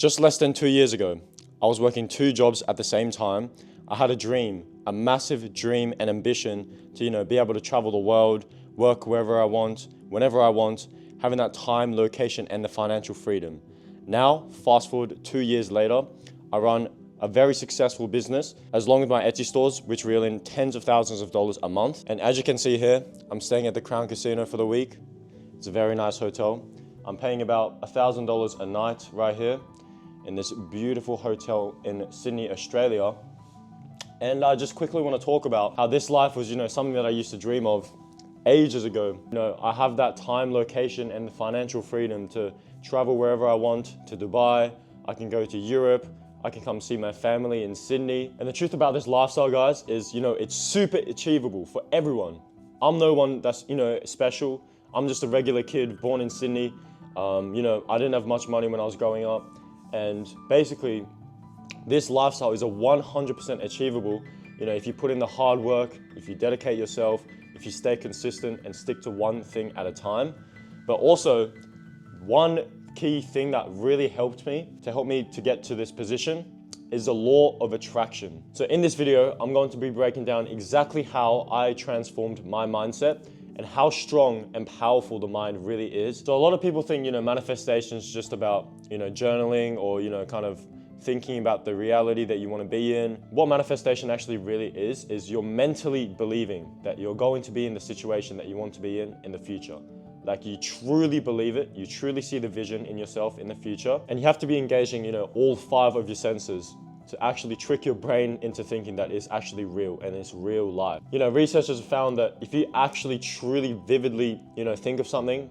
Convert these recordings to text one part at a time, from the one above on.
Just less than 2 years ago, I was working 2 jobs at the same time. I had a dream, a massive dream and ambition to, be able to travel the world, work wherever I want, whenever I want, having that time, location, and the financial freedom. Now, fast forward 2 years later, I run a very successful business, as long as my Etsy stores, which reel in tens of thousands of dollars a month. And as you can see here, I'm staying at the Crown Casino for the week. It's a very nice hotel. I'm paying about $1,000 a night right here in this beautiful hotel in Sydney, Australia. And I just quickly want to talk about how this life was, something that I used to dream of ages ago. I have that time, location, and the financial freedom to travel wherever I want, to Dubai. I can go to Europe. I can come see my family in Sydney. And the truth about this lifestyle, guys, is, it's super achievable for everyone. I'm no one that's, special. I'm just a regular kid born in Sydney. I didn't have much money when I was growing up. And basically, this lifestyle is a 100% achievable, if you put in the hard work, if you dedicate yourself, if you stay consistent and stick to one thing at a time. But also, one key thing that really helped me to get to this position is the law of attraction. So in this video, I'm going to be breaking down exactly how I transformed my mindset and how strong and powerful the mind really is. So a lot of people think, manifestation is just about, journaling or, kind of thinking about the reality that you want to be in. What manifestation actually really is you're mentally believing that you're going to be in the situation that you want to be in the future. Like, you truly believe it, you truly see the vision in yourself in the future, and you have to be engaging, all 5 of your senses to actually trick your brain into thinking that it's actually real and it's real life. Researchers have found that if you actually truly vividly, think of something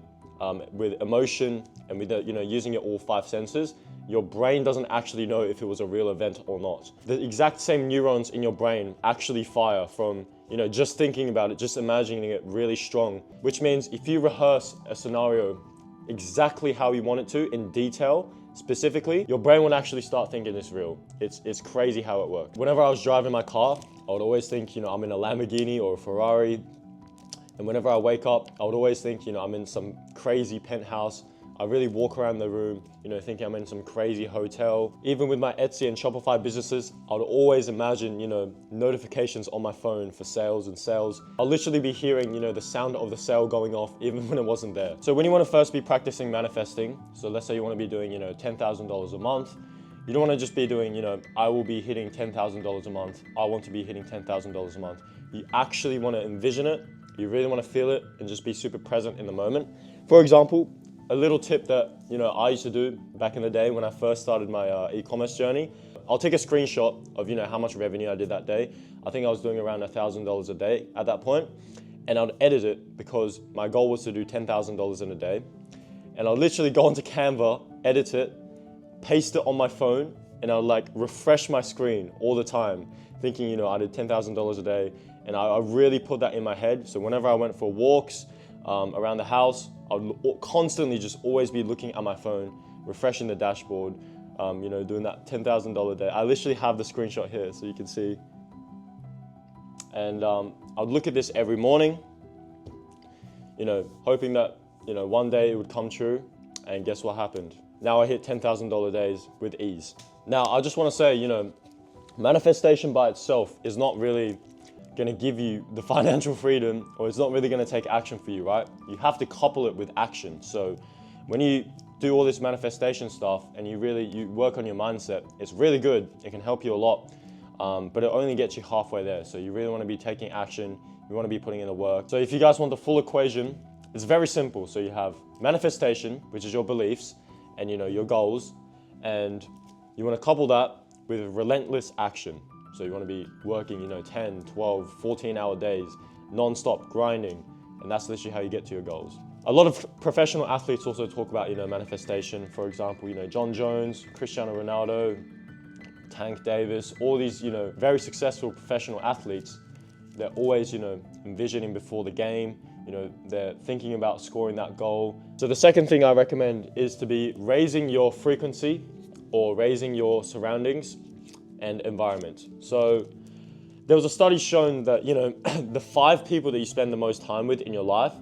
with emotion and with using your all 5 senses, your brain doesn't actually know if it was a real event or not. The exact same neurons in your brain actually fire from, just thinking about it, just imagining it really strong, which means if you rehearse a scenario exactly how you want it to in detail, specifically, your brain will actually start thinking it's real. It's crazy how it works. Whenever I was driving my car, I would always think, I'm in a Lamborghini or a Ferrari. And whenever I wake up, I would always think, I'm in some crazy penthouse. I really walk around the room, thinking I'm in some crazy hotel. Even with my Etsy and Shopify businesses, I would always imagine, notifications on my phone for sales and sales. I'll literally be hearing, the sound of the sale going off even when it wasn't there. So when you want to first be practicing manifesting, so let's say you want to be doing, $10,000 a month, you don't want to just be doing, I will be hitting $10,000 a month. I want to be hitting $10,000 a month. You actually want to envision it. You really want to feel it and just be super present in the moment. For example, a little tip that I used to do back in the day when I first started my e-commerce journey, I'll take a screenshot of how much revenue I did that day. I think I was doing around $1,000 a day at that point, and I'd edit it because my goal was to do $10,000 in a day. And I'll literally go onto Canva, edit it, paste it on my phone, and I'll refresh my screen all the time, thinking I did $10,000 a day, and I really put that in my head. So whenever I went for walks around the house, I'd constantly just always be looking at my phone, refreshing the dashboard, doing that $10,000 a day. I literally have the screenshot here so you can see. And I'd look at this every morning, hoping that, one day it would come true. And guess what happened? Now I hit $10,000 days with ease. Now, I just want to say, manifestation by itself is not really going to give you the financial freedom, or it's not really going to take action for you, right? You have to couple it with action. So when you do all this manifestation stuff and you work on your mindset, it's really good. It can help you a lot, but it only gets you halfway there. So you really want to be taking action. You want to be putting in the work. So if you guys want the full equation, it's very simple. So you have manifestation, which is your beliefs and your goals, and you want to couple that with relentless action. So you want to be working, 10, 12, 14-hour days, non-stop grinding, and that's literally how you get to your goals. A lot of professional athletes also talk about, manifestation. For example, John Jones, Cristiano Ronaldo, Tank Davis, all these, very successful professional athletes. They're always, envisioning before the game. They're thinking about scoring that goal. So the second thing I recommend is to be raising your frequency or raising your surroundings and environment. So there was a study shown that, the 5 people that you spend the most time with in your life,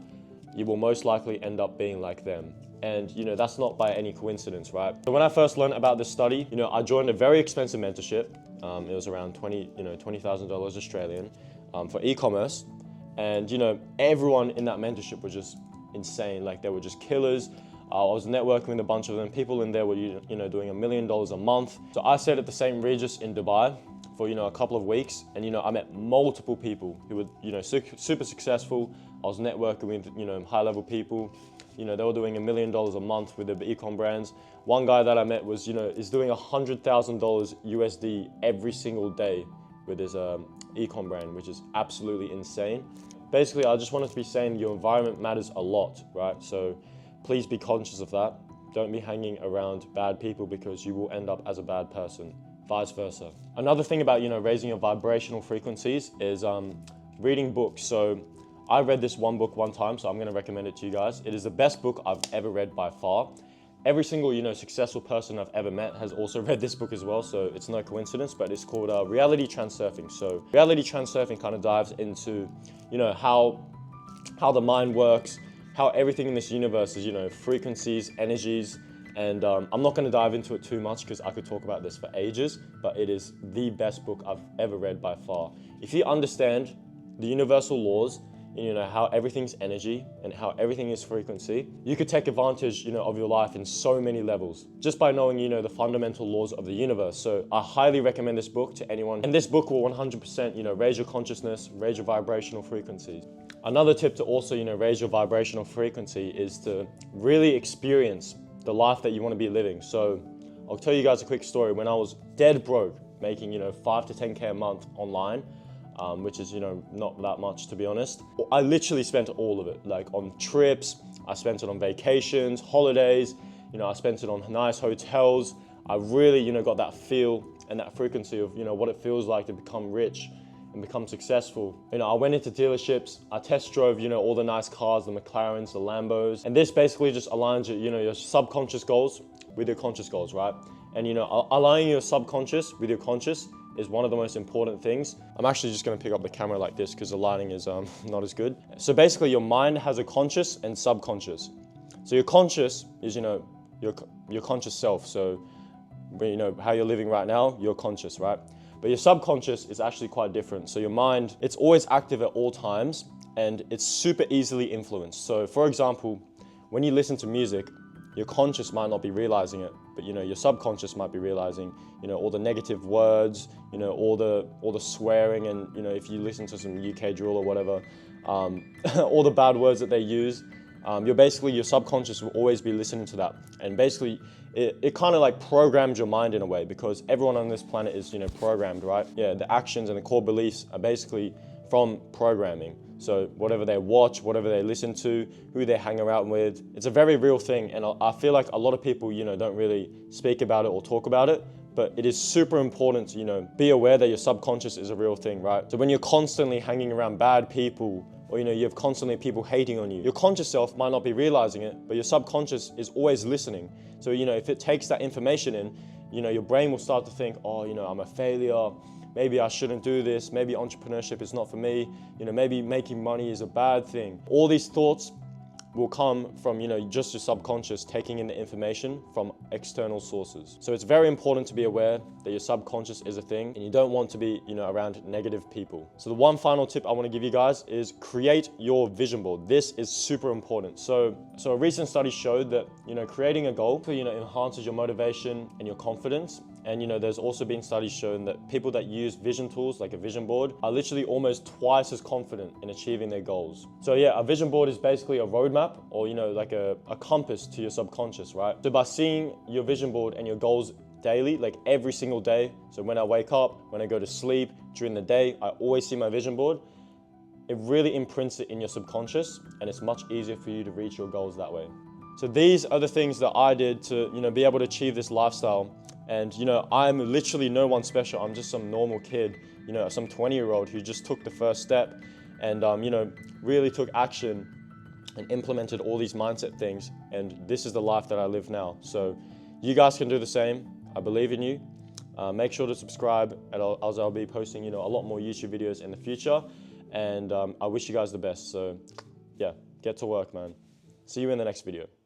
you will most likely end up being like them. And that's not by any coincidence, right? So when I first learned about this study, I joined a very expensive mentorship. It was around $20,000 Australian for e-commerce. And everyone in that mentorship was just insane. Like, they were just killers. I was networking with a bunch of them. People in there were doing $1 million a month. So I stayed at the St. Regis in Dubai for a couple of weeks, and I met multiple people who were super successful. I was networking with high-level people. They were doing $1 million a month with their e-com brands. One guy that I met was is doing $100,000 USD every single day with his e-com brand, which is absolutely insane. Basically, I just wanted to be saying your environment matters a lot, right? So please be conscious of that. Don't be hanging around bad people, because you will end up as a bad person, vice versa. Another thing about raising your vibrational frequencies is reading books. So I read this one book one time, so I'm going to recommend it to you guys. It is the best book I've ever read by far. Every single successful person I've ever met has also read this book as well, so it's no coincidence. But it's called Reality Transurfing. So Reality Transurfing kind of dives into how the mind works, how everything in this universe is frequencies, energies. And I'm not going to dive into it too much, because I could talk about this for ages, but it is the best book I've ever read by far. If you understand the universal laws, how everything's energy and how everything is frequency, you could take advantage of your life in so many levels just by knowing the fundamental laws of the universe. So I highly recommend this book to anyone, and this book will 100% raise your consciousness, raise your vibrational frequencies. Another tip to also raise your vibrational frequency is to really experience the life that you want to be living. So I'll tell you guys a quick story. When I was dead broke, making 5 to 10K a month online, which is not that much, to be honest, I literally spent all of it, like on trips. I spent it on vacations, holidays. I spent it on nice hotels. I really got that feel and that frequency of what it feels like to become rich and become successful. I went into dealerships, I test drove all the nice cars, the McLarens, the Lambos, and this basically just aligns your subconscious goals with your conscious goals, right? And aligning your subconscious with your conscious is one of the most important things. I'm actually just gonna pick up the camera like this because the lighting is not as good. So basically, your mind has a conscious and subconscious. So your conscious is your conscious self. So how you're living right now, you're conscious, right? But your subconscious is actually quite different. So your mind, it's always active at all times, and it's super easily influenced. So for example, when you listen to music, your conscious might not be realizing it, but your subconscious might be realizing all the negative words, all the swearing, and if you listen to some UK drill or whatever, all the bad words that they use. Your subconscious will always be listening to that, and basically it kind of like programs your mind in a way, because everyone on this planet is programmed, right? Yeah, the actions and the core beliefs are basically from programming. So whatever they watch, whatever they listen to, who they hang around with, it's a very real thing. And I feel like a lot of people don't really speak about it or talk about it, but it is super important to be aware that your subconscious is a real thing, right? So when you're constantly hanging around bad people, or you have constantly people hating on you, your conscious self might not be realizing it, but your subconscious is always listening. So if it takes that information in, your brain will start to think, oh, I'm a failure, maybe I shouldn't do this, maybe entrepreneurship is not for me, maybe making money is a bad thing. All these thoughts will come from just your subconscious taking in the information from external sources. So it's very important to be aware that your subconscious is a thing, and you don't want to be around negative people. So the one final tip I want to give you guys is create your vision board. This is super important. So a recent study showed that creating a goal enhances your motivation and your confidence. And there's also been studies showing that people that use vision tools like a vision board are literally almost twice as confident in achieving their goals. So yeah, a vision board is basically a roadmap, or like a compass to your subconscious, right? So by seeing your vision board and your goals daily, like every single day, so when I wake up, when I go to sleep, during the day, I always see my vision board. It really imprints it in your subconscious, and it's much easier for you to reach your goals that way. So these are the things that I did to be able to achieve this lifestyle. And I'm literally no one special. I'm just some normal kid, some 20-year-old who just took the first step and really took action and implemented all these mindset things. And this is the life that I live now. So you guys can do the same. I believe in you. Make sure to subscribe, as I'll be posting a lot more YouTube videos in the future. And I wish you guys the best. So yeah, get to work, man. See you in the next video.